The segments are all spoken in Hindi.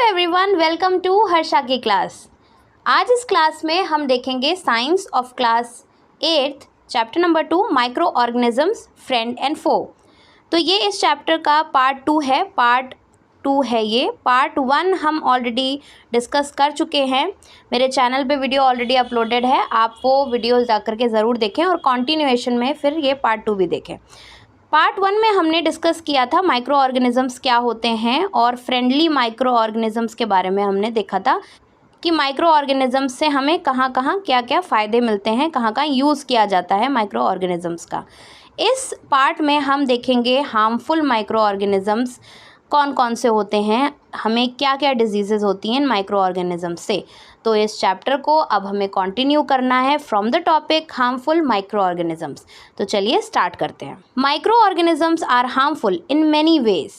एवरीवन, वेलकम टू हर्षा की क्लास। आज इस क्लास में हम देखेंगे science of class 8 chapter number 2 micro organisms friend and foe. तो ये इस चैप्टर का पार्ट 2 है। ये पार्ट 1 हम ऑलरेडी डिस्कस कर चुके हैं। मेरे चैनल पे वीडियो ऑलरेडी अपलोडेड है, आप वो वीडियोस जाकर के ज़रूर देखें और कॉन्टिन्यूएशन में फिर ये पार्ट 2 भी देखें। पार्ट 1 में हमने डिस्कस किया था माइक्रो ऑर्गेनिजम्स क्या होते हैं और फ्रेंडली माइक्रो ऑर्गेनिजम्स के बारे में हमने देखा था कि माइक्रो ऑर्गेनिजम्स से हमें कहाँ कहाँ क्या क्या फ़ायदे मिलते हैं, कहाँ कहाँ यूज़ किया जाता है माइक्रो ऑर्गेनिजम्स का। इस पार्ट में हम देखेंगे हार्मफुल माइक्रो ऑर्गेनिजम्स कौन कौन से होते हैं, हमें क्या क्या डिजीज़ेज़ होती हैं माइक्रो ऑर्गेनिजम्स से। तो इस चैप्टर को अब हमें कंटिन्यू करना है from the topic harmful microorganisms. तो चलिए स्टार्ट करते हैं। Micro organisms are harmful in many ways.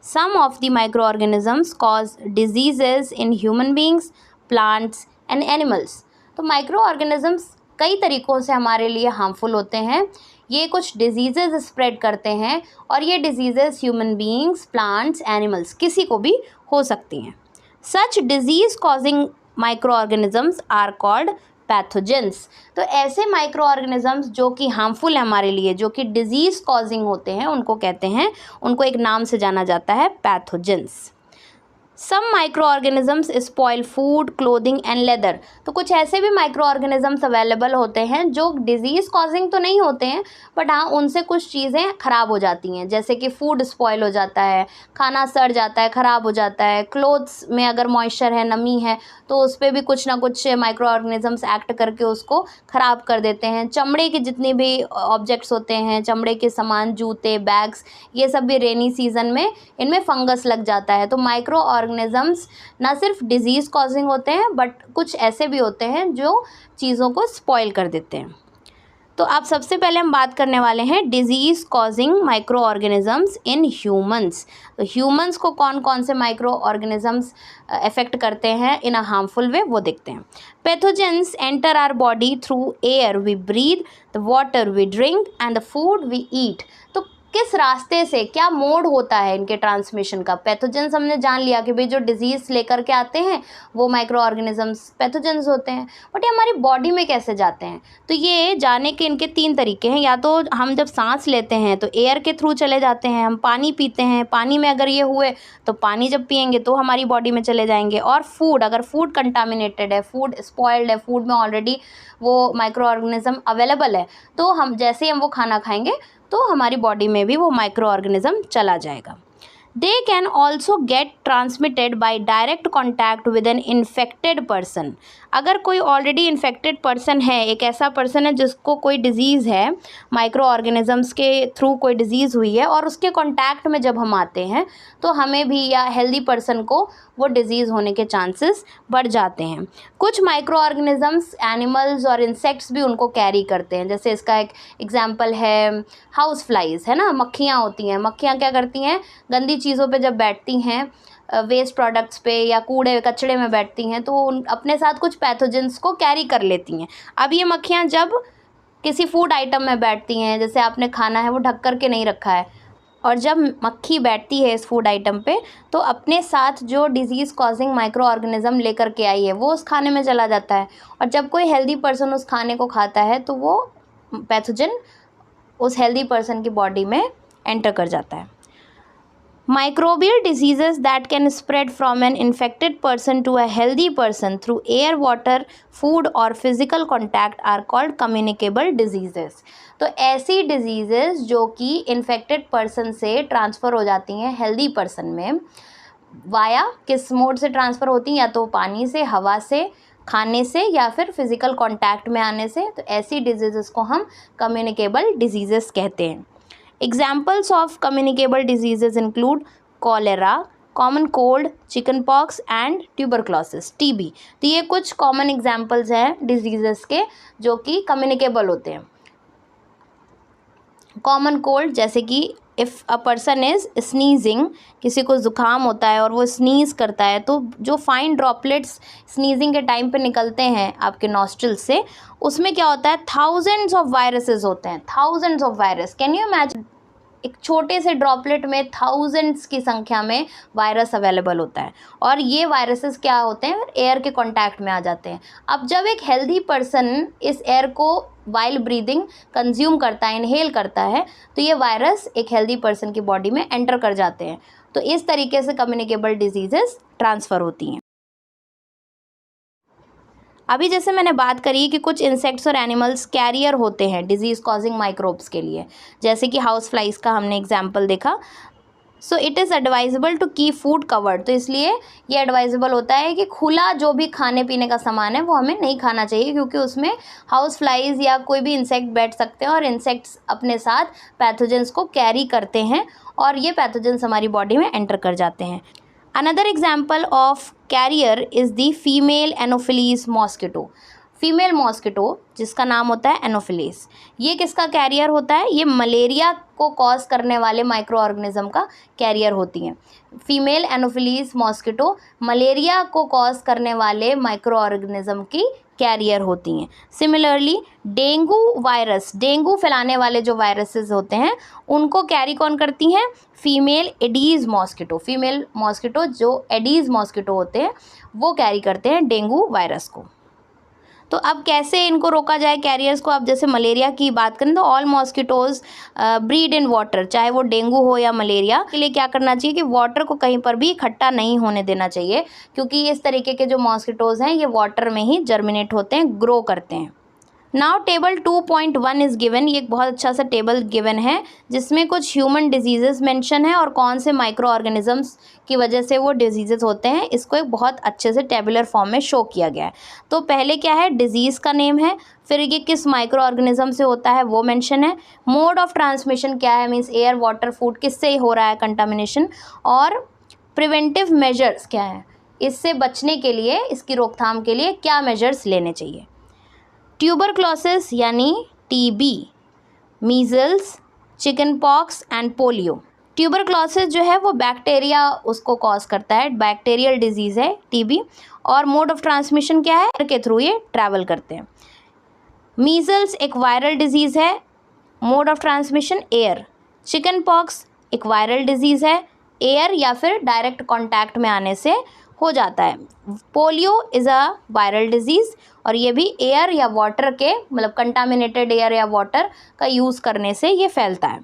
Some of the microorganisms cause diseases in human beings, plants and animals. तो माइक्रो ऑर्गेनिजम्स कई तरीक़ों से हमारे लिए हार्मफुल होते हैं। ये कुछ डिजीज़ेज़ स्प्रेड करते हैं और ये diseases human beings, plants, animals किसी को भी हो सकती हैं। Such disease causing micro organisms are called pathogens. तो ऐसे माइक्रो ऑर्गेनिजम्स जो कि हार्मफुल है हमारे लिए, जो कि डिजीज़ कॉजिंग होते हैं, उनको कहते हैं, उनको एक नाम से जाना जाता है pathogens. Some microorganisms spoil food, clothing and leather. तो कुछ ऐसे भी माइक्रो ऑर्गेनिजम्स अवेलेबल होते हैं जो डिजीज़ कॉजिंग तो नहीं होते हैं, बट हाँ उनसे कुछ चीज़ें ख़राब हो जाती हैं, जैसे कि फूड स्पॉइल हो जाता है, खाना सड़ जाता है, ख़राब हो जाता है, क्लोथ्स में अगर मॉइस्चर है, नमी है, तो उस पर भी कुछ ना कुछ माइक्रो ऑर्गेनिजम्स एक्ट करके उसको ख़राब कर देते हैं। चमड़े के जितने भी ऑब्जेक्ट्स होते हैं, चमड़े के सामान, जूते, बैग्स, ये सब भी रेनी सीज़न में इनमें फंगस लग जाता है। तो माइक्रो ऑर्गेनिजम्स ना सिर्फ डिजीज़ कॉजिंग होते हैं, बट कुछ ऐसे भी होते हैं जो चीज़ों को स्पॉइल कर देते हैं। तो अब सबसे पहले हम बात करने वाले हैं disease causing micro organisms in humans. तो ह्यूमंस को कौन कौन से माइक्रो ऑर्गेनिजम्स अफेक्ट करते हैं इन अ हार्मफुल वे, वो देखते हैं। Pathogens enter our body through air we breathe, the water we drink and the food we eat. तो किस रास्ते से, क्या मोड होता है इनके ट्रांसमिशन का। पैथोजेंस हमने जान लिया कि भाई जो डिजीज़ लेकर के आते हैं वो माइक्रो ऑर्गेनिजम्स पैथोजेंस होते हैं, बट ये हमारी बॉडी में कैसे जाते हैं। तो ये जाने के इनके 3 तरीके हैं। या तो हम जब सांस लेते हैं तो एयर के थ्रू चले जाते हैं, हम पानी पीते हैं, पानी में अगर ये हुए तो पानी जब पियेंगे तो हमारी बॉडी में चले जाएंगे। और फूड, अगर फूड कंटामिनेटेड है, फूड स्पॉइल्ड है, फूड में ऑलरेडी वो माइक्रो ऑर्गेनिज्म अवेलेबल है, तो हम जैसे ही हम वो खाना खाएंगे तो हमारी बॉडी में भी वो माइक्रो ऑर्गेनिज्म चला जाएगा। They can also get transmitted by direct contact with an infected person. अगर कोई ऑलरेडी इन्फेक्टेड पर्सन है, एक ऐसा पर्सन है जिसको कोई डिजीज़ है, माइक्रो ऑर्गेनिजम्स के थ्रू कोई डिजीज़ हुई है, और उसके कॉन्टैक्ट में जब हम आते हैं तो हमें भी या हेल्दी पर्सन को वो डिज़ीज़ होने के चांसेस बढ़ जाते हैं। कुछ माइक्रो ऑर्गेनिजम्स एनिमल्स और इंसेक्ट्स भी उनको कैरी करते हैं। जैसे इसका एक एग्जांपल है हाउस फ्लाइज, है ना, मक्खियाँ होती हैं। मक्खियाँ क्या करती हैं, गंदी चीज़ों पे जब बैठती हैं, वेस्ट प्रोडक्ट्स पे या कूड़े कचड़े में बैठती हैं, तो उन अपने साथ कुछ पैथोजेंस को कैरी कर लेती हैं। अब ये मक्खियाँ जब किसी फूड आइटम में बैठती हैं, जैसे आपने खाना है वो ढक कर के नहीं रखा है, और जब मक्खी बैठती है इस फूड आइटम पे, तो अपने साथ जो डिजीज़ कॉजिंग माइक्रो ऑर्गेनिज्म लेकर के आई है वो उस खाने में चला जाता है। और जब कोई हेल्दी पर्सन उस खाने को खाता है तो वो पैथोजन उस हेल्दी पर्सन की बॉडी में एंटर कर जाता है। Microbial diseases that can spread from an infected person to a healthy person through air, water, food or physical contact are called communicable diseases. तो ऐसी diseases जो कि infected person से ट्रांसफ़र हो जाती हैं healthy person में, वाया किस मोड से ट्रांसफ़र होती हैं, या तो पानी से, हवा से, खाने से, या फिर फिज़िकल कॉन्टैक्ट में आने से। तो ऐसी डिजीज़ेस को हम कम्युनिकेबल डिजीज़ेस कहते हैं। Examples of communicable diseases include cholera, common cold, chickenpox and tuberculosis (TB). तो ये कुछ कॉमन एग्जाम्पल्स हैं डिजीज़ेस के जो कि कम्युनिकेबल होते हैं। कॉमन कोल्ड, जैसे कि if a person is sneezing, किसी को ज़ुकाम होता है और वो स्नीज़ करता है, तो जो फाइन ड्रॉपलेट्स स्नीजिंग के टाइम पे निकलते हैं आपके नॉस्ट्रिल से, उसमें क्या होता है, थाउजेंड्स ऑफ वायरसेस होते हैं, thousands of virus. Can you imagine एक छोटे से ड्रॉपलेट में थाउजेंड्स की संख्या में वायरस अवेलेबल होता है, और ये वायरसेस क्या होते हैं, एयर के कांटेक्ट में आ जाते हैं। अब जब एक हेल्दी पर्सन इस एयर को वाइल ब्रीदिंग कंज्यूम करता है, इनहेल करता है, तो ये वायरस एक हेल्दी पर्सन की बॉडी में एंटर कर जाते हैं। तो इस तरीके से कम्युनिकेबल डिजीजेस ट्रांसफ़र होती हैं। अभी जैसे मैंने बात करी कि कुछ इंसेक्ट्स और एनिमल्स कैरियर होते हैं डिजीज़ कॉजिंग माइक्रोब्स के लिए, जैसे कि हाउस फ्लाइज का हमने एग्जाम्पल देखा। So it is advisable to keep food covered, तो इसलिए ये एडवाइजेबल होता है कि खुला जो भी खाने पीने का सामान है वो हमें नहीं खाना चाहिए, क्योंकि उसमें हाउस फ्लाइज या कोई भी इंसेक्ट बैठ सकते हैं, और इंसेक्ट्स अपने साथ पैथोजेंस को कैरी करते हैं, और ये पैथोजेंस हमारी बॉडी में एंटर कर जाते हैं। Another example of carrier is the female Anopheles mosquito. Female mosquito जिसका नाम होता है एनोफिलीज, ये किसका कैरियर होता है, ये मलेरिया को कॉज करने वाले माइक्रो ऑर्गेनिज्म का कैरियर होती हैं। फीमेल एनोफिलीज मॉस्किटो मलेरिया को कॉज करने वाले माइक्रो ऑर्गेनिज्म की कैरियर होती हैं। सिमिलरली डेंगू वायरस, डेंगू फैलाने वाले जो वायरसेस होते हैं उनको कैरी कौन करती हैं, female Aedes mosquito. Female mosquito जो एडीज़ मॉस्किटो होते हैं वो कैरी करते हैं डेंगू वायरस को। तो अब कैसे इनको रोका जाए कैरियर्स को, अब जैसे मलेरिया की बात करें तो all mosquitoes breed in water, चाहे वो डेंगू हो या मलेरिया, के लिए क्या करना चाहिए कि वाटर को कहीं पर भी इकट्ठा नहीं होने देना चाहिए, क्योंकि इस तरीके के जो मॉस्किटोज़ हैं ये वाटर में ही जर्मिनेट होते हैं, ग्रो करते हैं। नाउ टेबल 2.1 इज़ गिवन, ये एक बहुत अच्छा सा टेबल गिवन है जिसमें कुछ ह्यूमन डिजीज़ेस मेंशन है और कौन से माइक्रो ऑर्गेनिजम्स की वजह से वो डिजीज़ेस होते हैं, इसको एक बहुत अच्छे से टेबुलर फॉर्म में शो किया गया है। तो पहले क्या है, डिजीज़ का नेम है, फिर ये किस माइक्रो ऑर्गेनिज्म से होता है वो मेंशन है, मोड ऑफ ट्रांसमिशन क्या है, मीन्स एयर वाटर फूड किससे हो रहा है कंटामिनेशन, और प्रिवेंटिव मेजर्स क्या है, इससे बचने के लिए, इसकी रोकथाम के लिए क्या मेजर्स लेने चाहिए। ट्यूबरक्लोसिस यानी TB, measles, chicken pox and polio. Tuberculosis जो है वो बैक्टीरिया उसको कॉज करता है, बैक्टीरियल डिजीज़ है टीबी, और मोड ऑफ ट्रांसमिशन क्या है, एयर के थ्रू ये ट्रैवल करते हैं। मीजल्स एक वायरल डिजीज़ है, mode of transmission air. Chicken pox एक वायरल डिजीज़ है, एयर या फिर डायरेक्ट कॉन्टैक्ट में आने से हो जाता है। Polio is a viral disease, और ये भी एयर या वाटर के, मतलब कंटामिनेटेड एयर या वाटर का यूज़ करने से ये फैलता है।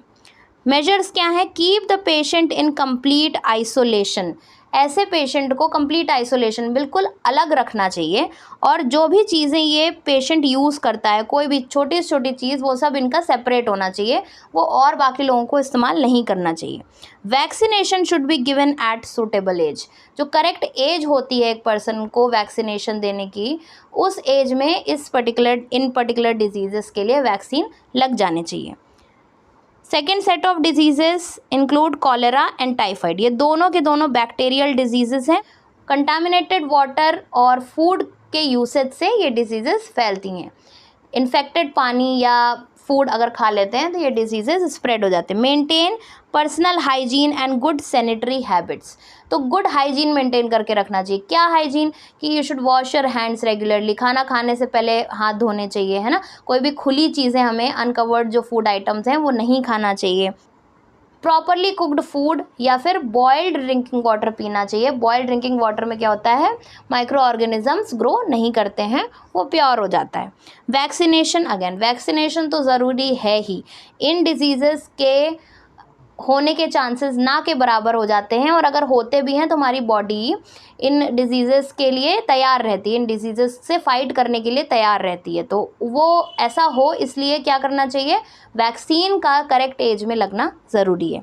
मेजर्स क्या है, keep the patient in complete isolation, ऐसे पेशेंट को कंप्लीट आइसोलेशन, बिल्कुल अलग रखना चाहिए, और जो भी चीज़ें ये पेशेंट यूज़ करता है, कोई भी छोटी से छोटी चीज़, वो सब इनका सेपरेट होना चाहिए, वो और बाकी लोगों को इस्तेमाल नहीं करना चाहिए। Vaccination should be given at suitable age, जो करेक्ट एज होती है एक पर्सन को वैक्सीनेशन देने की, उस एज में इन पर्टिकुलर डिजीज़ेस के लिए वैक्सीन लग जाने चाहिए। Second set of diseases include cholera and typhoid, ये दोनों के दोनों बैक्टीरियल डिजीज़ेस हैं। कंटामिनेटेड वाटर और फूड के यूसेज से ये डिजीज़ेस फैलती हैं। इन्फेक्टेड पानी या फूड अगर खा लेते हैं तो ये डिजीज़ेस स्प्रेड हो जाते हैं। Maintain personal hygiene and good sanitary habits, तो गुड हाइजीन मेंटेन करके रखना चाहिए। क्या हाइजीन, कि you should wash your hands regularly, खाना खाने से पहले हाथ धोने चाहिए, है ना। कोई भी खुली चीज़ें, हमें अनकवर्ड जो फूड आइटम्स हैं वो नहीं खाना चाहिए। प्रॉपरली कुक्ड फूड या फिर बॉयल्ड ड्रिंकिंग वाटर पीना चाहिए। बॉयल्ड ड्रिंकिंग वाटर में क्या होता है, माइक्रो ऑर्गेनिजम्स ग्रो नहीं करते हैं, वो प्योर हो जाता है। वैक्सीनेशन, अगेन वैक्सीनेशन तो ज़रूरी है ही, इन डिजीज़ेस के होने के चांसेस ना के बराबर हो जाते हैं, और अगर होते भी हैं तो हमारी बॉडी इन डिजीज़ेस के लिए तैयार रहती है, इन डिजीज़ेस से फाइट करने के लिए तैयार रहती है। तो वो ऐसा हो, इसलिए क्या करना चाहिए, वैक्सीन का करेक्ट एज में लगना ज़रूरी है।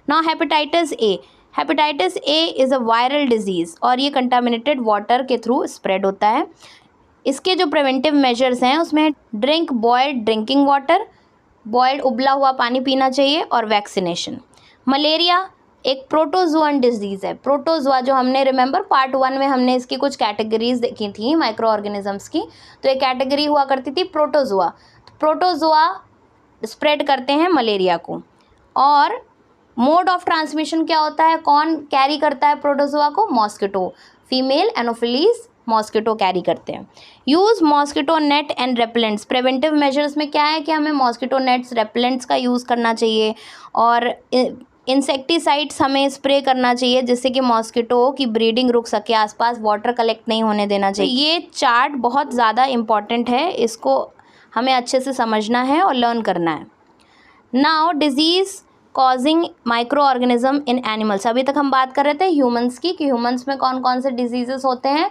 Now hepatitis A, hepatitis A is a viral disease, और ये कंटामिनेटेड वाटर के थ्रू स्प्रेड होता है। इसके जो प्रिवेंटिव मेजर्स हैं उसमें drink boiled drinking water, boiled उबला हुआ पानी पीना चाहिए, और वैक्सीनेशन। मलेरिया एक प्रोटोजोअन डिजीज़ है। प्रोटोजोआ जो हमने रिमेंबर पार्ट 1 में हमने इसकी कुछ कैटेगरीज देखी थी माइक्रो ऑर्गेनिजम्स की, तो एक कैटेगरी हुआ करती थी प्रोटोजोआ। प्रोटोजोआ स्प्रेड करते हैं मलेरिया को, और मोड ऑफ ट्रांसमिशन क्या होता है, कौन कैरी करता है प्रोटोजोआ को, mosquito, female Anopheles mosquito carry करते हैं। Use mosquito net and repellents. Preventive measures में क्या है कि हमें मॉस्किटो नेट्स रेपेलेंट्स का यूज़ करना चाहिए और इंसेक्टिसाइड्स हमें स्प्रे करना चाहिए जिससे कि मॉस्किटो की ब्रीडिंग रुक सके, आसपास वाटर कलेक्ट नहीं होने देना चाहिए। तो ये चार्ट बहुत ज़्यादा इम्पॉर्टेंट है, इसको हमें अच्छे से समझना है और लर्न करना है। Now disease causing micro organism in animals. अभी तक हम बात कर रहे थे ह्यूमंस की कि ह्यूमंस में कौन कौन से डिजीजेस होते हैं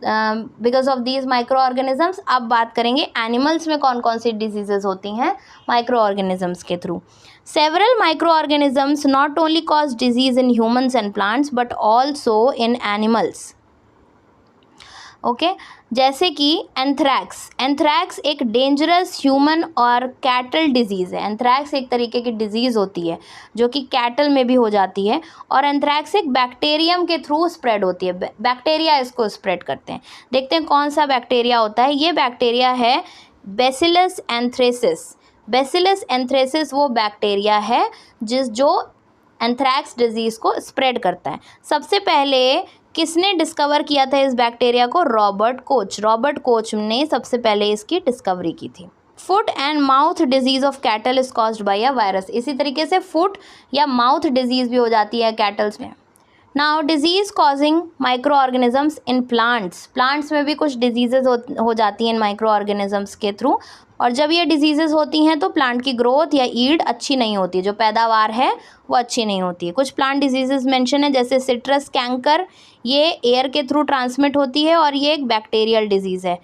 because of these micro organisms. अब बात करेंगे एनिमल्स में कौन कौन सी डिजीजेस होती हैं माइक्रो ऑर्गेनिजम्स के through. Several micro organisms not only cause disease in humans and plants but also in animals. Okay जैसे कि एंथ्रैक्स। एंथ्रैक्स एक डेंजरस ह्यूमन और कैटल डिजीज़ है। एंथ्रैक्स एक तरीके की डिजीज़ होती है जो कि कैटल में भी हो जाती है और एंथ्रैक्स एक बैक्टीरियम के थ्रू स्प्रेड होती है। बैक्टीरिया इसको स्प्रेड करते हैं। देखते हैं कौन सा बैक्टीरिया होता है। ये बैक्टीरिया है बैसिलस एंथ्रेसिस। बैसिलस एंथ्रेसिस वो बैक्टीरिया है जो एंथ्रैक्स डिजीज़ को स्प्रेड करता है। सबसे पहले किसने डिस्कवर किया था इस बैक्टीरिया को? Robert Koch. रॉबर्ट कोच ने सबसे पहले इसकी डिस्कवरी की थी। Foot and mouth disease of cattle is caused by a virus. इसी तरीके से फुट या माउथ डिजीज़ भी हो जाती है कैटल्स में। Now disease causing micro organisms in plants. Plants में भी कुछ डिजीज़ेज हो जाती हैं माइक्रो ऑर्गेनिजम्स के थ्रू, और जब ये डिजीज़ेज होती हैं तो प्लांट की ग्रोथ या ईल्ड अच्छी नहीं होती, जो पैदावार है वो अच्छी नहीं होती है। कुछ प्लांट डिजीज़ेज मेंशन है जैसे सिट्रस कैंकर, ये एयर के थ्रू ट्रांसमिट होती है और ये एक बैक्टीरियल डिजीज़ है।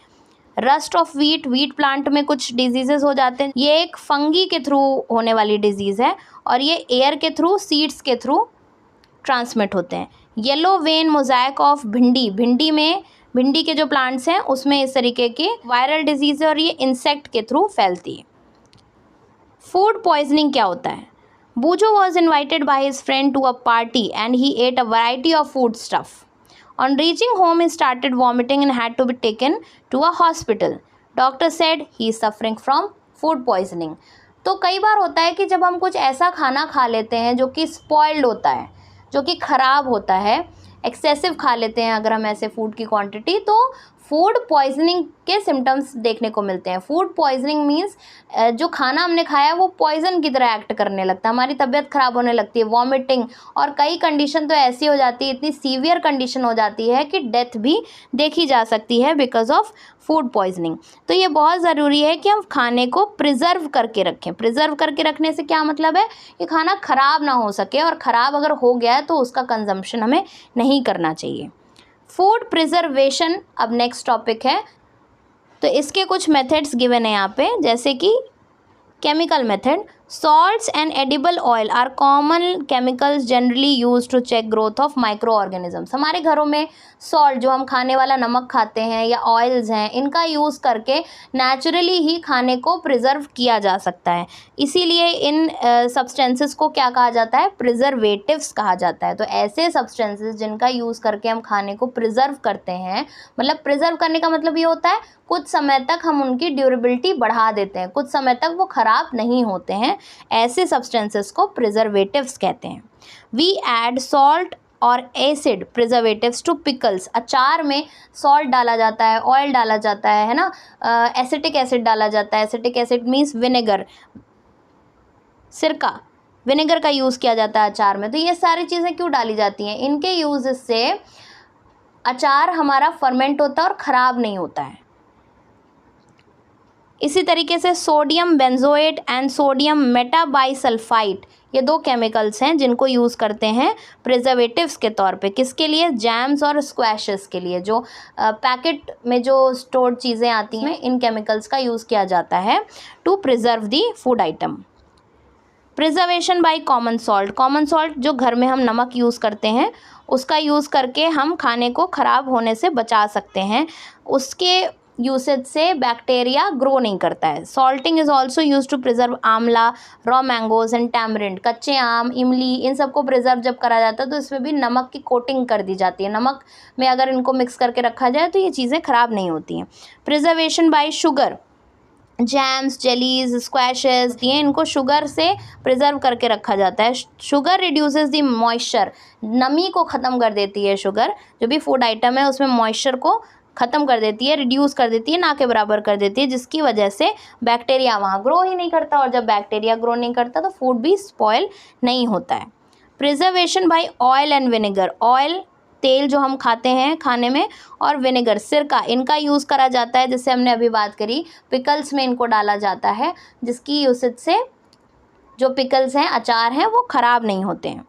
Rust of wheat. Wheat plant में कुछ डिजीज़ेज हो जाते हैं, ये एक फंगी के थ्रू होने वाली डिजीज़ है और ये एयर के थ्रू, सीड्स के थ्रू ट्रांसमिट होते हैं। येलो वेन मोज़ाइक ऑफ भिंडी। भिंडी के जो प्लांट्स हैं उसमें इस तरीके की वायरल डिजीज़ है और ये इंसेक्ट के थ्रू फैलती है। फूड पॉइजनिंग क्या होता है? Boojho was invited by his friend to a party and he ate a variety of food stuff. On reaching home he started vomiting and had to be taken to a hospital. Doctor said he is suffering from food poisoning. तो कई बार होता है कि जब हम कुछ ऐसा खाना खा लेते हैं जो कि स्पॉइल्ड होता है, जो कि ख़राब होता है, एक्सेसिव खा लेते हैं अगर हम ऐसे फूड की क्वांटिटी, तो फूड पॉइजनिंग के सिम्टम्स देखने को मिलते हैं। फूड पॉइजनिंग मीन्स जो खाना हमने खाया वो पॉइजन की तरह एक्ट करने लगता है, हमारी तबीयत ख़राब होने लगती है, वॉमिटिंग, और कई कंडीशन तो ऐसी हो जाती है, इतनी सीवियर कंडीशन हो जाती है कि डेथ भी देखी जा सकती है बिकॉज ऑफ फूड पॉइजनिंग। तो ये बहुत ज़रूरी है कि हम खाने को प्रिजर्व करके रखें। प्रिजर्व करके रखने से क्या मतलब है कि खाना ख़राब ना हो सके, और ख़राब अगर हो गया है तो उसका कंजम्पशन हमें नहीं करना चाहिए। फूड प्रिजर्वेशन अब नेक्स्ट टॉपिक है। तो इसके कुछ मेथड्स गिवन है यहाँ पे, जैसे कि chemical method. Salts and edible oil are common chemicals generally use to check growth of microorganisms. हमारे घरों में सॉल्ट, जो हम खाने वाला नमक खाते हैं, या ऑयल्स हैं, इनका यूज़ करके नेचुरली ही खाने को प्रिजर्व किया जा सकता है। इसीलिए इन सब्सटेंसेस को क्या कहा जाता है? प्रिजर्वेटिव्स कहा जाता है। तो ऐसे सब्सटेंसेस जिनका यूज़ करके हम खाने को प्रिजर्व करते हैं, मतलब प्रिजर्व करने का मतलब ये होता है कुछ समय तक हम उनकी ड्यूरेबिलिटी बढ़ा देते हैं, कुछ समय तक वो ख़राब नहीं होते हैं, ऐसे सब्सटेंसेस को प्रिजर्वेटिव्स कहते हैं। वी ऐड सॉल्ट और एसिड प्रिजर्वेटिव्स टू पिकल्स। अचार में सॉल्ट डाला जाता है, ऑयल डाला जाता है ना, एसिटिक एसिड डाला जाता है। एसिटिक एसिड मीन्स विनेगर, सिरका, विनेगर का यूज़ किया जाता है अचार में। तो ये सारी चीज़ें क्यों डाली जाती हैं? इनके यूज़ से अचार हमारा फर्मेंट होता है और ख़राब नहीं होता है। इसी तरीके से sodium benzoate and sodium metabisulphide, ये दो केमिकल्स हैं जिनको यूज़ करते हैं प्रिजर्वेटिव्स के तौर पे। किसके लिए? जैम्स और स्क्वैशेस के लिए। जो पैकेट में जो स्टोर्ड चीज़ें आती हैं, इन केमिकल्स का यूज़ किया जाता है to preserve the food item. Preservation by common salt. Common salt जो घर में हम नमक यूज़ करते हैं, उसका यूज़ करके हम खाने को ख़राब होने से बचा सकते हैं। उसके यूसेज से बैक्टीरिया ग्रो नहीं करता है। Salting is also use to preserve amla, raw mangoes and tamarind. कच्चे आम, इमली, इन सबको प्रिजर्व जब करा जाता है तो इसमें भी नमक की कोटिंग कर दी जाती है। नमक में अगर इनको मिक्स करके रखा जाए तो ये चीज़ें ख़राब नहीं होती हैं। Preservation by sugar. Jams, jellies, squashes, ये इनको शुगर से प्रिजर्व करके रखा जाता है। शुगर रिड्यूसेस द मॉइस्चर, नमी को ख़त्म कर देती है शुगर। जो भी फूड आइटम है उसमें मॉइस्चर को ख़त्म कर देती है, रिड्यूस कर देती है, ना के बराबर कर देती है, जिसकी वजह से बैक्टीरिया वहाँ ग्रो ही नहीं करता, और जब बैक्टीरिया ग्रो नहीं करता तो फूड भी स्पॉयल नहीं होता है। Preservation by oil and vinegar, oil तेल जो हम खाते हैं खाने में, और विनेगर सिरका, इनका यूज़ करा जाता है, जैसे हमने अभी बात करी पिकल्स में इनको डाला जाता है, जिसकी यूसेज से जो पिकल्स हैं, अचार हैं, वो ख़राब नहीं होते हैं।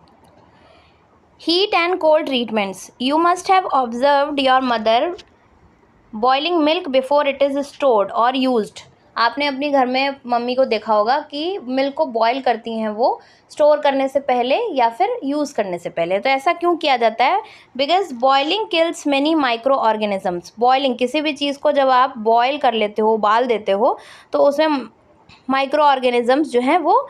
Heat and cold treatments, you must have observed your mother boiling milk before it is stored और यूज्ड, आपने अपने घर में मम्मी को देखा होगा कि मिल्क को बॉईल करती हैं वो स्टोर करने से पहले या फिर यूज़ करने से पहले। तो ऐसा क्यों किया जाता है? Because boiling kills many micro organisms, boiling किसी भी चीज़ को जब आप बॉयल कर लेते हो, उबाल देते हो, तो उसमें माइक्रो ऑर्गेनिजम्स जो हैं वो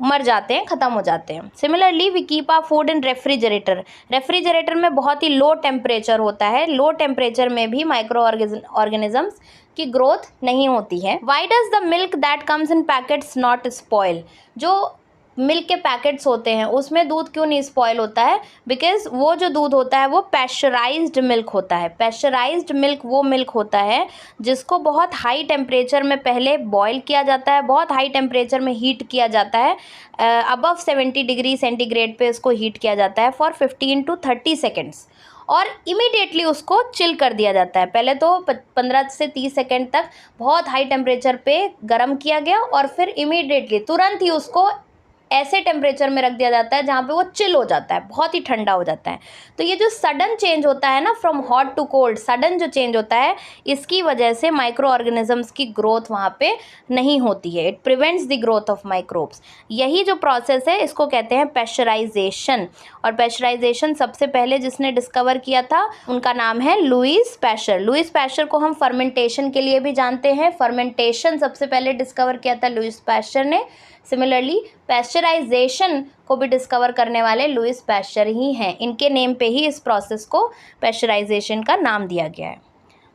मर जाते हैं, ख़त्म हो जाते हैं। Similarly we keep our food in refrigerator, refrigerator में बहुत ही लो टेम्परेचर होता है, लो टेम्परेचर में भी माइक्रो ऑर्गेनिजम्स की ग्रोथ नहीं होती है। Why does the milk that comes in packets not spoil, जो मिल्क के पैकेट्स होते हैं उसमें दूध क्यों नहीं स्पॉयल होता है? बिकॉज वो जो दूध होता है वो पैस्चराइज्ड मिल्क होता है। पैस्चराइज्ड मिल्क वो मिल्क होता है जिसको बहुत हाई टेम्परेचर में पहले बॉयल किया जाता है, बहुत हाई टेम्परेचर में हीट किया जाता है, अबव 70 डिग्री सेंटीग्रेड पे इसको हीट किया जाता है फॉर 15 to 30 सेकेंड्स, और इमीडिएटली उसको चिल कर दिया जाता है। पहले तो 15 से 30 सेकेंड तक बहुत हाई टेम्परेचर पे गर्म किया गया, और फिर इमीडिएटली तुरंत ही उसको ऐसे टेम्परेचर में रख दिया जाता है जहाँ पे वो चिल हो जाता है, बहुत ही ठंडा हो जाता है। तो ये जो सडन चेंज होता है ना, from hot to cold, sudden जो चेंज होता है, इसकी वजह से माइक्रो ऑर्गेनिजम्स की ग्रोथ वहाँ पे नहीं होती है। It prevents the growth of microbes. यही जो प्रोसेस है इसको कहते हैं पैस्चराइजेशन, और पैस्चराइजेशन सबसे पहले जिसने डिस्कवर किया था उनका नाम है लुईस पैस्चर। लुईस पैस्चर को हम फर्मेंटेशन के लिए भी जानते हैं, फर्मेंटेशन सबसे पहले डिस्कवर किया था लुईस पैस्चर ने। सिमिलरली पैस्चराइजेशन को भी डिस्कवर करने वाले लुईस पैस्चर ही हैं, इनके नेम पे ही इस प्रोसेस को पैस्चराइजेशन का नाम दिया गया है।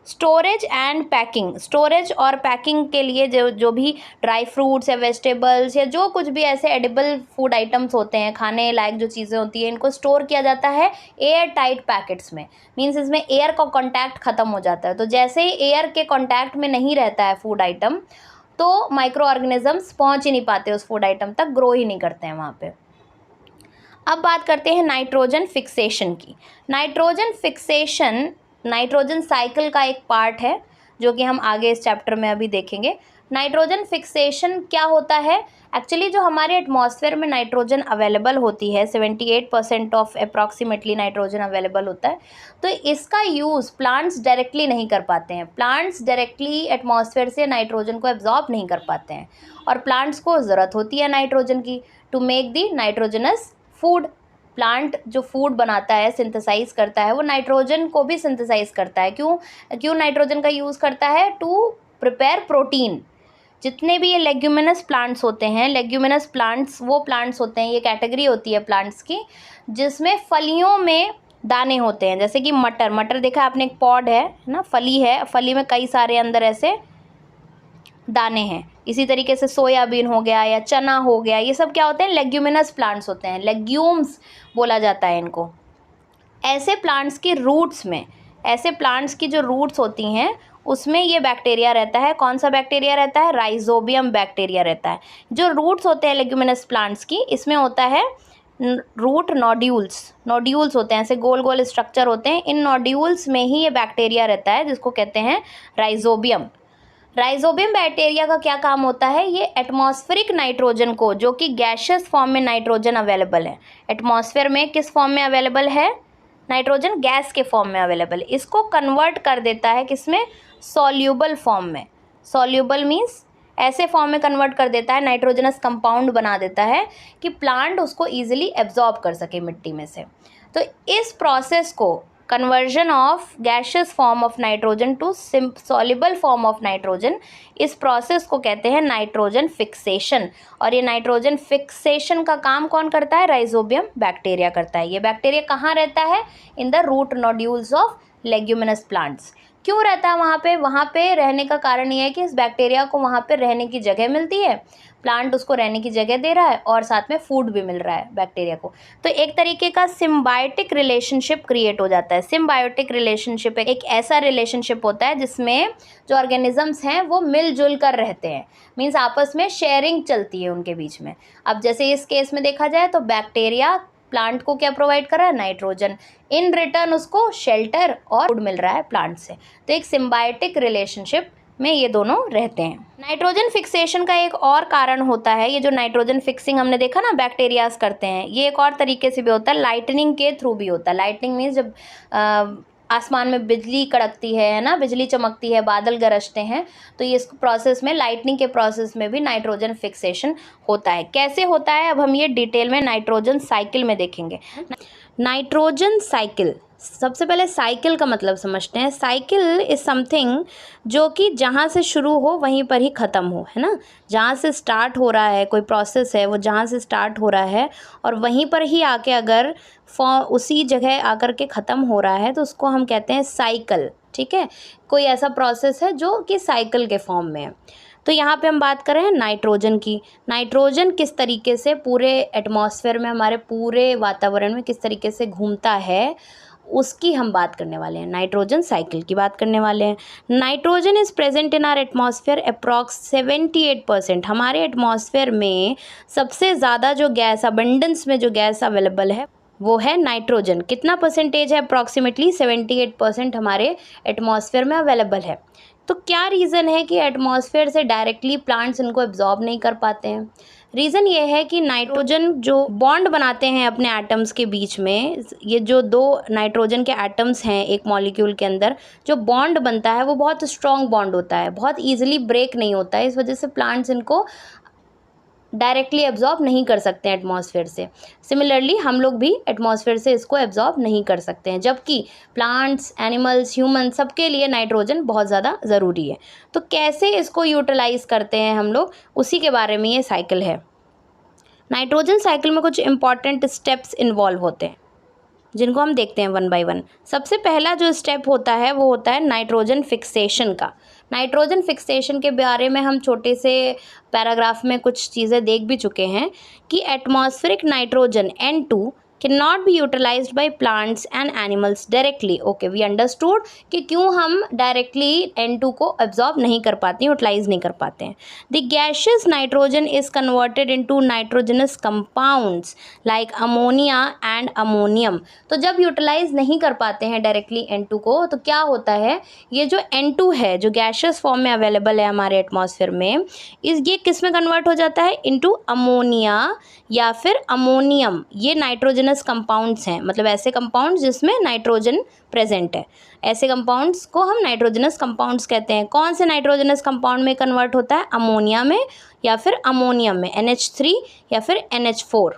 स्टोरेज एंड पैकिंग, स्टोरेज और पैकिंग के लिए जो भी ड्राई फ्रूट्स या वेजिटेबल्स या जो कुछ भी ऐसे एडिबल फूड आइटम्स होते हैं, खाने लायक जो चीज़ें होती हैं, इनको स्टोर किया जाता है एयर टाइट पैकेट्स में। मीन्स इसमें एयर का कॉन्टैक्ट ख़त्म हो जाता है, तो जैसे ही एयर के कॉन्टैक्ट में नहीं रहता है फूड आइटम, तो माइक्रो ऑर्गेनिजम्स पहुँच ही नहीं पाते उस फूड आइटम तक, ग्रो ही नहीं करते हैं वहाँ पे। अब बात करते हैं नाइट्रोजन फिक्सेशन की। नाइट्रोजन फिक्सेशन नाइट्रोजन साइकिल का एक पार्ट है जो कि हम आगे इस चैप्टर में अभी देखेंगे। नाइट्रोजन फिक्सेशन क्या होता है? एक्चुअली जो हमारे एटमॉस्फेयर में नाइट्रोजन अवेलेबल होती है, 78% ऑफ अप्रॉक्सीमेटली नाइट्रोजन अवेलेबल होता है, तो इसका यूज़ प्लांट्स डायरेक्टली नहीं कर पाते हैं। प्लांट्स डायरेक्टली एटमॉस्फेयर से नाइट्रोजन को एब्जॉर्ब नहीं कर पाते हैं, और प्लांट्स को ज़रूरत होती है नाइट्रोजन की to make the nitrogenous food. Plant जो फूड बनाता है, सिंथेसाइज करता है, वो नाइट्रोजन को भी सिंथेसाइज करता है। क्यों नाइट्रोजन का यूज़ करता है? To prepare protein. जितने भी ये लेग्यूमिनस प्लांट्स होते हैं, लेग्यूमिनस प्लांट्स वो प्लांट्स होते हैं, ये कैटेगरी होती है प्लांट्स की जिसमें फलियों में दाने होते हैं। जैसे कि मटर देखा आपने, एक पॉड है ना, फली है, फली में कई सारे अंदर ऐसे दाने हैं। इसी तरीके से सोयाबीन हो गया या चना हो गया, ये सब क्या होते हैं? लेग्यूमिनस प्लांट्स होते हैं, लेग्यूम्स बोला जाता है इनको। ऐसे प्लांट्स की रूट्स में, ऐसे प्लांट्स की जो रूट्स होती हैं उसमें ये बैक्टीरिया रहता है। कौन सा बैक्टीरिया रहता है? राइजोबियम बैक्टीरिया रहता है। जो रूट्स होते हैं लेग्यूमिनस प्लांट्स की, इसमें होता है रूट नोड्यूल्स होते हैं, ऐसे गोल गोल स्ट्रक्चर होते हैं। इन नोड्यूल्स में ही ये बैक्टीरिया रहता है जिसको कहते हैं राइजोबियम। राइजोबियम बैक्टीरिया का क्या काम होता है? ये एटमॉस्फेरिक नाइट्रोजन को, जो कि गैशियस फॉर्म में नाइट्रोजन अवेलेबल है, एटमॉस्फेयर में किस फॉर्म में अवेलेबल है? नाइट्रोजन गैस के फॉर्म में अवेलेबल है। इसको कन्वर्ट कर देता है किसमें? सॉल्यूबल फॉर्म में। सॉल्यूबल मीन्स ऐसे फॉर्म में कन्वर्ट कर देता है, नाइट्रोजनस कंपाउंड बना देता है कि प्लांट उसको ईजिली एब्जॉर्ब कर सके मिट्टी में से। तो इस प्रोसेस को, conversion of gaseous form of nitrogen to soluble form of nitrogen, इस प्रोसेस को कहते हैं नाइट्रोजन फिक्सेशन। और ये नाइट्रोजन फिक्सेशन का काम कौन करता है? राइजोबियम बैक्टीरिया करता है। ये बैक्टीरिया कहाँ रहता है? In the root nodules of leguminous plants. क्यों रहता है वहाँ पे? वहाँ पे रहने का कारण ये है कि इस बैक्टीरिया को वहाँ पे रहने की जगह मिलती है, प्लांट उसको रहने की जगह दे रहा है और साथ में फूड भी मिल रहा है बैक्टीरिया को। तो एक तरीके का सिम्बायोटिक रिलेशनशिप क्रिएट हो जाता है। सिम्बायोटिक रिलेशनशिप एक ऐसा रिलेशनशिप होता है जिसमें जो ऑर्गेनिजम्स हैं वो मिलजुल कर रहते हैं, मीन्स आपस में शेयरिंग चलती है उनके बीच में। अब जैसे इस केस में देखा जाए तो बैक्टीरिया प्लांट को क्या प्रोवाइड कर रहा है, नाइट्रोजन, इन रिटर्न उसको शेल्टर और फूड मिल रहा है प्लांट से। तो एक सिम्बायोटिक रिलेशनशिप में ये दोनों रहते हैं। नाइट्रोजन फिक्सेशन का एक और कारण होता है, ये जो नाइट्रोजन फिक्सिंग हमने देखा ना बैक्टीरियाज करते हैं, ये एक और तरीके से भी होता है, लाइटनिंग के थ्रू भी होता है। लाइटनिंग मीन्स जब आसमान में बिजली कड़कती है ना, बिजली चमकती है, बादल गरजते हैं, तो ये इस प्रोसेस में, लाइटनिंग के प्रोसेस में भी नाइट्रोजन फिक्सेशन होता है। कैसे होता है अब हम ये डिटेल में नाइट्रोजन साइकिल में देखेंगे। नाइट्रोजन साइकिल, सबसे पहले साइकिल का मतलब समझते हैं। साइकिल इज़ समथिंग जो कि जहाँ से शुरू हो वहीं पर ही ख़त्म हो, है ना। जहाँ से स्टार्ट हो रहा है कोई प्रोसेस है, वो जहाँ से स्टार्ट हो रहा है और वहीं पर ही आके अगर उसी जगह आकर के ख़त्म हो रहा है तो उसको हम कहते हैं साइकिल, ठीक है। कोई ऐसा प्रोसेस है जो कि साइकिल के फॉर्म में है। तो यहाँ पे हम बात कर रहे हैं नाइट्रोजन की। नाइट्रोजन किस तरीके से पूरे एटमॉस्फेयर में, हमारे पूरे वातावरण में किस तरीके से घूमता है, उसकी हम बात करने वाले हैं। नाइट्रोजन साइकिल की बात करने वाले हैं। Nitrogen is present in are atmosphere approx 78%। हमारे एटमॉस्फेयर में सबसे ज़्यादा जो गैस, अबंडेंस में जो गैस अवेलेबल है वो है नाइट्रोजन। कितना परसेंटेज है, अप्रॉक्सीमेटली 78% हमारे एटमॉस्फेयर में अवेलेबल है। तो क्या रीज़न है कि एटमॉस्फेयर से डायरेक्टली प्लांट्स इनको एब्जॉर्ब नहीं कर पाते हैं? रीज़न ये है कि नाइट्रोजन जो बॉन्ड बनाते हैं अपने एटम्स के बीच में, ये जो दो नाइट्रोजन के एटम्स हैं एक मॉलिक्यूल के अंदर, जो बॉन्ड बनता है वो बहुत स्ट्रॉन्ग बॉन्ड होता है, बहुत ईजिली ब्रेक नहीं होता है। इस वजह से प्लांट्स इनको डायरेक्टली एब्जॉर्ब नहीं कर सकते हैं एटमॉस्फेयर से। सिमिलरली हम लोग भी एटमॉस्फेयर से इसको एब्जॉर्ब नहीं कर सकते हैं, जबकि प्लांट्स, एनिमल्स, ह्यूमन, सबके लिए नाइट्रोजन बहुत ज़्यादा ज़रूरी है। तो कैसे इसको यूटिलाइज़ करते हैं हम लोग, उसी के बारे में ये साइकिल है। नाइट्रोजन साइकिल में कुछ इंपॉर्टेंट स्टेप्स इन्वॉल्व होते हैं जिनको हम देखते हैं वन बाय वन। सबसे पहला जो स्टेप होता है वो होता है नाइट्रोजन फिक्सेशन का। नाइट्रोजन फिक्सेशन के बारे में हम छोटे से पैराग्राफ में कुछ चीज़ें देख भी चुके हैं कि atmospheric nitrogen N2 cannot be utilized by plants and animals directly। Okay, we understood कि क्यों हम डायरेक्टली N2 को एब्जॉर्ब नहीं कर पाते हैं, यूटिलाइज नहीं कर पाते हैं। The gaseous nitrogen is converted into nitrogenous compounds like ammonia and ammonium. तो जब यूटिलाइज नहीं कर पाते हैं डायरेक्टली N2 को, तो क्या होता है, ये जो N2 है जो गैशियस फॉर्म में अवेलेबल है हमारे एटमॉस्फेयर में, ये किस में कन्वर्ट हो जाता है, इनटू अमोनिया या फिर अमोनियम। ये नाइट्रोजनस कंपाउंड्स हैं, मतलब ऐसे कंपाउंड्स जिसमें नाइट्रोजन प्रेजेंट है, ऐसे कंपाउंड्स को हम नाइट्रोजनस कंपाउंड्स कहते हैं। कौन से नाइट्रोजनस कंपाउंड में कन्वर्ट होता है, अमोनिया में या फिर अमोनियम में, NH3 या फिर NH4,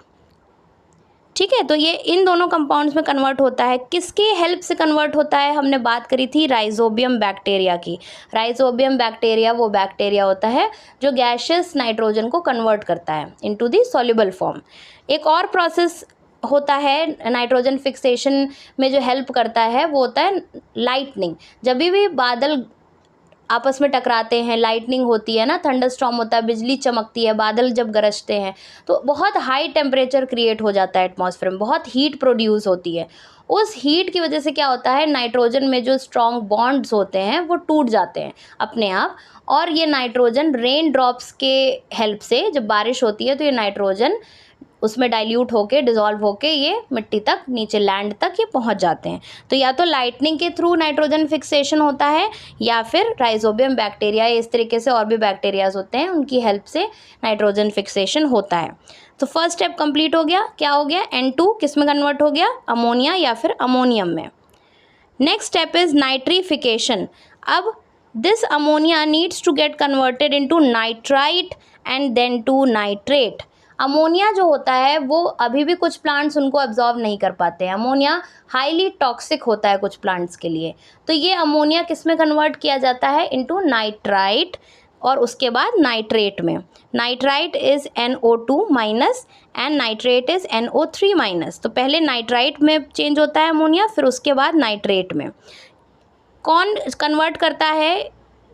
ठीक है। तो ये इन दोनों कंपाउंड्स में कन्वर्ट होता है। किसके हेल्प से कन्वर्ट होता है, हमने बात करी थी राइजोबियम बैक्टीरिया की। राइजोबियम बैक्टीरिया वो बैक्टीरिया होता है जो गैशियस नाइट्रोजन को कन्वर्ट करता है इनटू द सॉल्युबल फॉर्म। एक और प्रोसेस होता है नाइट्रोजन फिक्सेशन में जो हेल्प करता है वो होता है लाइटनिंग। जब भी बादल आपस में टकराते हैं, लाइटनिंग होती है ना, थंडरस्टॉर्म होता है, बिजली चमकती है, बादल जब गरजते हैं तो बहुत हाई टेम्परेचर क्रिएट हो जाता है एटमॉस्फेयर में, बहुत हीट प्रोड्यूस होती है। उस हीट की वजह से क्या होता है, नाइट्रोजन में जो स्ट्रॉन्ग बॉन्ड्स होते हैं वो टूट जाते हैं अपने आप, और ये नाइट्रोजन रेन ड्रॉप्स के हेल्प से, जब बारिश होती है तो ये नाइट्रोजन उसमें डाइल्यूट होके, डिज़ोल्व होके ये मिट्टी तक, नीचे लैंड तक ये पहुंच जाते हैं। तो या तो लाइटनिंग के थ्रू नाइट्रोजन फिक्सेशन होता है या फिर राइजोबियम बैक्टीरिया, इस तरीके से और भी बैक्टीरियाज होते हैं, उनकी हेल्प से नाइट्रोजन फिक्सेशन होता है। तो फर्स्ट स्टेप कंप्लीट हो गया। क्या हो गया, N2 किस में कन्वर्ट हो गया, अमोनिया या फिर अमोनियम में। Next step is nitrification. अब this ammonia needs to get converted into nitrite and then to nitrate. Ammonia जो होता है वो अभी भी कुछ प्लांट्स उनको एब्जॉर्ब नहीं कर पाते हैं। अमोनिया हाईली टॉक्सिक होता है कुछ प्लांट्स के लिए, तो ये अमोनिया किस में कन्वर्ट किया जाता है, इनटू नाइट्राइट और उसके बाद नाइट्रेट में। Nitrite is NO2 minus and nitrate is NO3 minus. तो पहले नाइट्राइट में चेंज होता है अमोनिया, फिर उसके बाद नाइट्रेट में। कौन कन्वर्ट करता है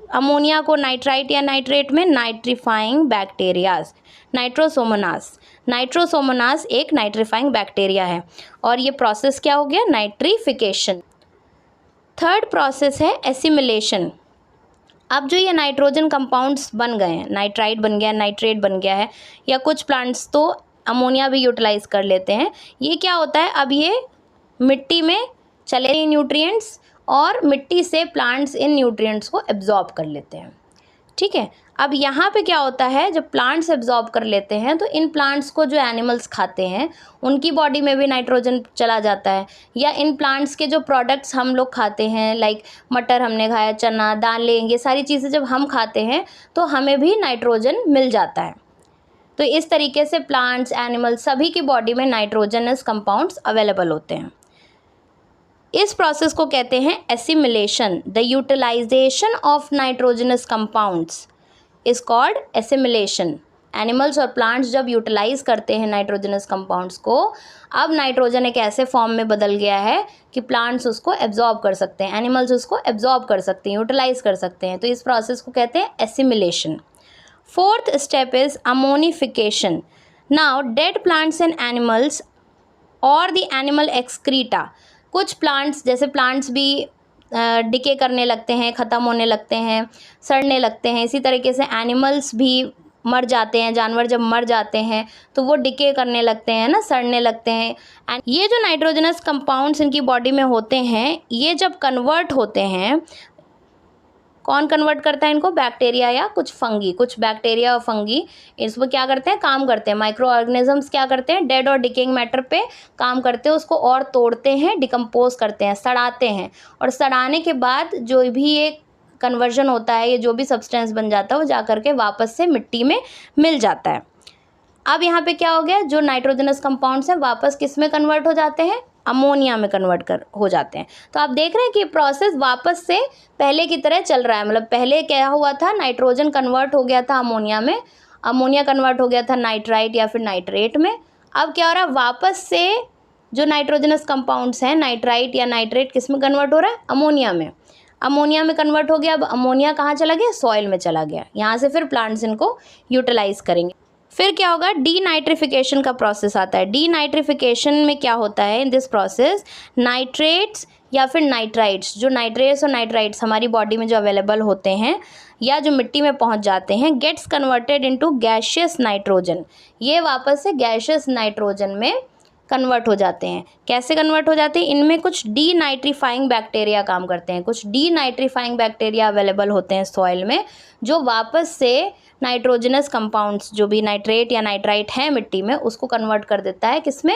अमोनिया को नाइट्राइट या नाइट्रेट में? Nitrifying bacterias, Nitrosomonas. नाइट्रोसोमोनास एक नाइट्रीफाइंग बैक्टीरिया है और ये प्रोसेस क्या हो गया? नाइट्रीफिकेशन। थर्ड प्रोसेस है एसिमिलेशन। अब जो ये नाइट्रोजन कंपाउंड्स बन गए हैं, नाइट्राइट बन गया, नाइट्रेट बन गया है, या कुछ प्लांट्स तो अमोनिया भी यूटिलाइज कर लेते हैं, ये क्या होता है? अब ये मिट्टी में चले न्यूट्रिएंट्स और मिट्टी से प्लांट्स इन न्यूट्रिएंट्स को एब्जॉर्ब कर लेते हैं। ठीक है, अब यहाँ पे क्या होता है, जब प्लांट्स एब्जॉर्ब कर लेते हैं तो इन प्लांट्स को जो एनिमल्स खाते हैं उनकी बॉडी में भी नाइट्रोजन चला जाता है, या इन प्लांट्स के जो प्रोडक्ट्स हम लोग खाते हैं, लाइक मटर हमने खाया, चना, दालें, ये सारी चीज़ें जब हम खाते हैं तो हमें भी नाइट्रोजन मिल जाता है। तो इस तरीके से प्लांट्स, एनिमल्स सभी की बॉडी में नाइट्रोजनस कंपाउंड्स अवेलेबल होते हैं। इस प्रोसेस को कहते हैं assimilation. The utilization of nitrogenous compounds is called assimilation. Animals और प्लांट्स जब यूटिलाइज करते हैं नाइट्रोजनस कंपाउंड्स को, अब नाइट्रोजन एक ऐसे फॉर्म में बदल गया है कि प्लांट्स उसको एब्जॉर्ब कर सकते हैं, एनिमल्स उसको एब्जॉर्ब कर सकते हैं, यूटिलाइज कर सकते हैं। तो इस प्रोसेस को कहते हैं assimilation. Fourth step is ammonification. Now dead plants and animals और द एनिमल एक्सक्रीटा, कुछ प्लांट्स, जैसे प्लांट्स भी डिके करने लगते हैं, ख़त्म होने लगते हैं, सड़ने लगते हैं, इसी तरीके से एनिमल्स भी मर जाते हैं। जानवर जब मर जाते हैं तो वो डिके करने लगते हैं ना, सड़ने लगते हैं। एंड ये जो नाइट्रोजनस कंपाउंड्स इनकी बॉडी में होते हैं, ये जब कन्वर्ट होते हैं, कौन कन्वर्ट करता है इनको? बैक्टीरिया या कुछ फंगी, कुछ बैक्टीरिया और फंगी इसमें क्या करते हैं? काम करते हैं। माइक्रो ऑर्गेनिजम्स क्या करते हैं? डेड और डिकेइंग मैटर पे काम करते हैं, उसको और तोड़ते हैं, डिकम्पोज करते हैं, सड़ाते हैं, और सड़ाने के बाद जो भी ये कन्वर्जन होता है, ये जो भी सब्सटेंस बन जाता है वो जा करके वापस से मिट्टी में मिल जाता है। अब यहाँ पे क्या हो गया? जो नाइट्रोजनस कंपाउंड्स हैं वापस किस में कन्वर्ट हो जाते हैं? अमोनिया में कन्वर्ट हो जाते हैं। तो आप देख रहे हैं कि प्रोसेस वापस से पहले की तरह चल रहा है। मतलब पहले क्या हुआ था? नाइट्रोजन कन्वर्ट हो गया था अमोनिया में, अमोनिया कन्वर्ट हो गया था नाइट्राइट या फिर नाइट्रेट में। अब क्या हो रहा है? वापस से जो नाइट्रोजनस कंपाउंड्स हैं, नाइट्राइट या नाइट्रेट, किस में कन्वर्ट हो रहा है? अमोनिया में। अमोनिया में कन्वर्ट हो गया। अब अमोनिया कहाँ चला गया? सॉइल में चला गया। यहाँ से फिर प्लांट्स इनको यूटिलाइज करेंगे। फिर क्या होगा? डीनाइट्रिफिकेशन का प्रोसेस आता है। डीनाइट्रिफिकेशन में क्या होता है? इन दिस प्रोसेस नाइट्रेट्स या फिर नाइट्राइट्स, जो नाइट्रेट्स और नाइट्राइट्स हमारी बॉडी में जो अवेलेबल होते हैं या जो मिट्टी में पहुंच जाते हैं, gets converted into gaseous nitrogen. ये वापस से गैसियस नाइट्रोजन में कन्वर्ट हो जाते हैं। कैसे कन्वर्ट हो जाते हैं? इनमें कुछ डीनाइट्रीफाइंग बैक्टीरिया काम करते हैं। कुछ डीनाइट्रीफाइंग बैक्टीरिया अवेलेबल होते हैं सॉइल में, जो वापस से नाइट्रोजनस कंपाउंड्स, जो भी नाइट्रेट या नाइट्राइट है मिट्टी में, उसको कन्वर्ट कर देता है किसमें?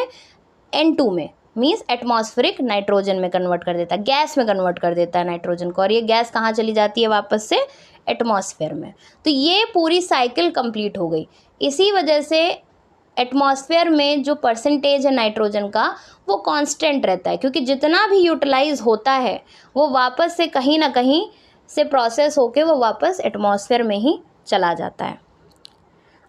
N2 में, मीन्स एटमॉस्फेरिक नाइट्रोजन में कन्वर्ट कर देता है, गैस में कन्वर्ट कर देता है नाइट्रोजन को। और ये गैस कहाँ चली जाती है? वापस से एटमॉस्फेयर में। तो ये पूरी साइकिल कंप्लीट हो गई। इसी वजह से एटमॉस्फेयर में जो परसेंटेज है नाइट्रोजन का वो कांस्टेंट रहता है, क्योंकि जितना भी यूटिलाइज होता है वो वापस से कहीं ना कहीं से प्रोसेस होके वो वापस एटमॉस्फेयर में ही चला जाता है।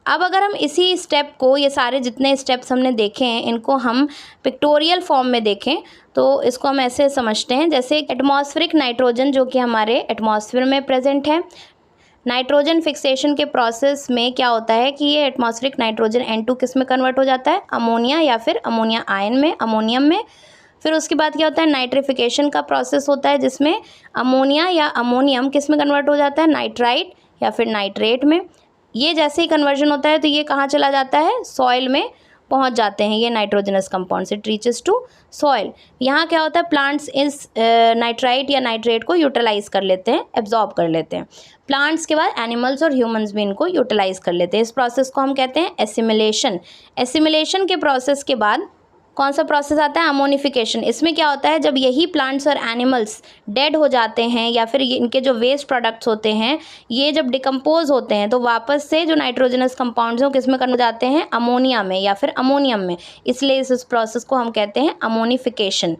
अब अगर हम इसी स्टेप को, ये सारे जितने स्टेप्स हमने देखे हैं, इनको हम पिक्टोरियल फॉर्म में देखें तो इसको हम ऐसे समझते हैं, जैसे एटमॉस्फेरिक नाइट्रोजन जो कि हमारे एटमॉस्फेयर में प्रेजेंट है। नाइट्रोजन फिक्सेशन के प्रोसेस में क्या होता है कि ये एटमॉस्फेरिक नाइट्रोजन N2 किस में कन्वर्ट हो जाता है? अमोनिया या फिर अमोनिया आयन में, अमोनियम में। फिर उसके बाद क्या होता है? नाइट्रिफिकेशन का प्रोसेस होता है, जिसमें अमोनिया या अमोनियम किस में कन्वर्ट हो जाता है? नाइट्राइट या फिर नाइट्रेट में। ये जैसे ही कन्वर्जन होता है तो ये कहाँ चला जाता है? सॉइल में पहुंच जाते हैं ये nitrogenous compounds, it reaches to soil. यहाँ क्या होता है? प्लांट्स इस नाइट्राइट या नाइट्रेट को यूटिलाइज कर लेते हैं, एब्जॉर्ब कर लेते हैं। प्लांट्स के बाद एनिमल्स और ह्यूमंस भी इनको यूटिलाइज कर लेते हैं। इस प्रोसेस को हम कहते हैं एसिमिलेशन। एसिमिलेशन के प्रोसेस के बाद कौन सा प्रोसेस आता है? अमोनिफिकेशन। इसमें क्या होता है? जब यही प्लांट्स और एनिमल्स डेड हो जाते हैं या फिर इनके जो वेस्ट प्रोडक्ट्स होते हैं ये जब डिकम्पोज होते हैं तो वापस से जो नाइट्रोजनस कंपाउंड्स हैं वो किस में कन्वर्ट जाते हैं? अमोनिया में या फिर अमोनियम में। इसलिए इस प्रोसेस को हम कहते हैं अमोनिफिकेशन।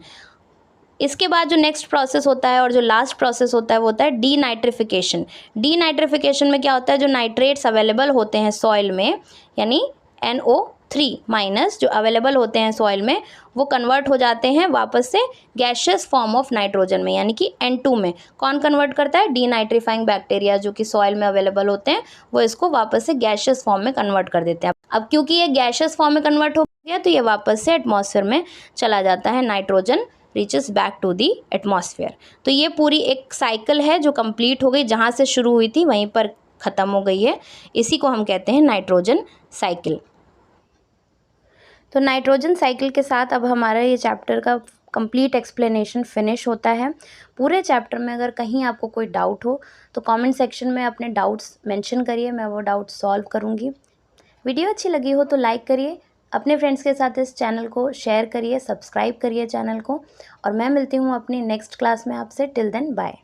इसके बाद जो नेक्स्ट प्रोसेस होता है और जो लास्ट प्रोसेस होता है वो होता है डीनाइट्रिफिकेशन। डीनाइट्रिफिकेशन में क्या होता है? जो नाइट्रेट्स अवेलेबल होते हैं सॉइल में, यानी NO 3 माइनस जो अवेलेबल होते हैं सॉइल में वो कन्वर्ट हो जाते हैं वापस से गैशियस फॉर्म ऑफ नाइट्रोजन में, यानी कि N2 में। कौन कन्वर्ट करता है? डीनाइट्रीफाइंग बैक्टीरिया जो कि सॉइल में अवेलेबल होते हैं, वो इसको वापस से गैशियस फॉर्म में कन्वर्ट कर देते हैं। अब क्योंकि ये गैशियस फॉर्म में कन्वर्ट हो गया तो ये वापस से एटमॉस्फेयर में चला जाता है, nitrogen reaches back to the atmosphere. तो ये पूरी एक साइकिल है जो कंप्लीट हो गई, जहाँ से शुरू हुई थी वहीं पर ख़त्म हो गई है। इसी को हम कहते हैं नाइट्रोजन साइकिल। तो नाइट्रोजन साइकिल के साथ अब हमारा ये चैप्टर का कंप्लीट एक्सप्लेनेशन फिनिश होता है। पूरे चैप्टर में अगर कहीं आपको कोई डाउट हो तो कमेंट सेक्शन में अपने डाउट्स मेंशन करिए, मैं वो डाउट सॉल्व करूँगी। वीडियो अच्छी लगी हो तो लाइक करिए, अपने फ्रेंड्स के साथ इस चैनल को शेयर करिए, सब्सक्राइब करिए चैनल को, और मैं मिलती हूँ अपनी नेक्स्ट क्लास में आपसे। Till then bye.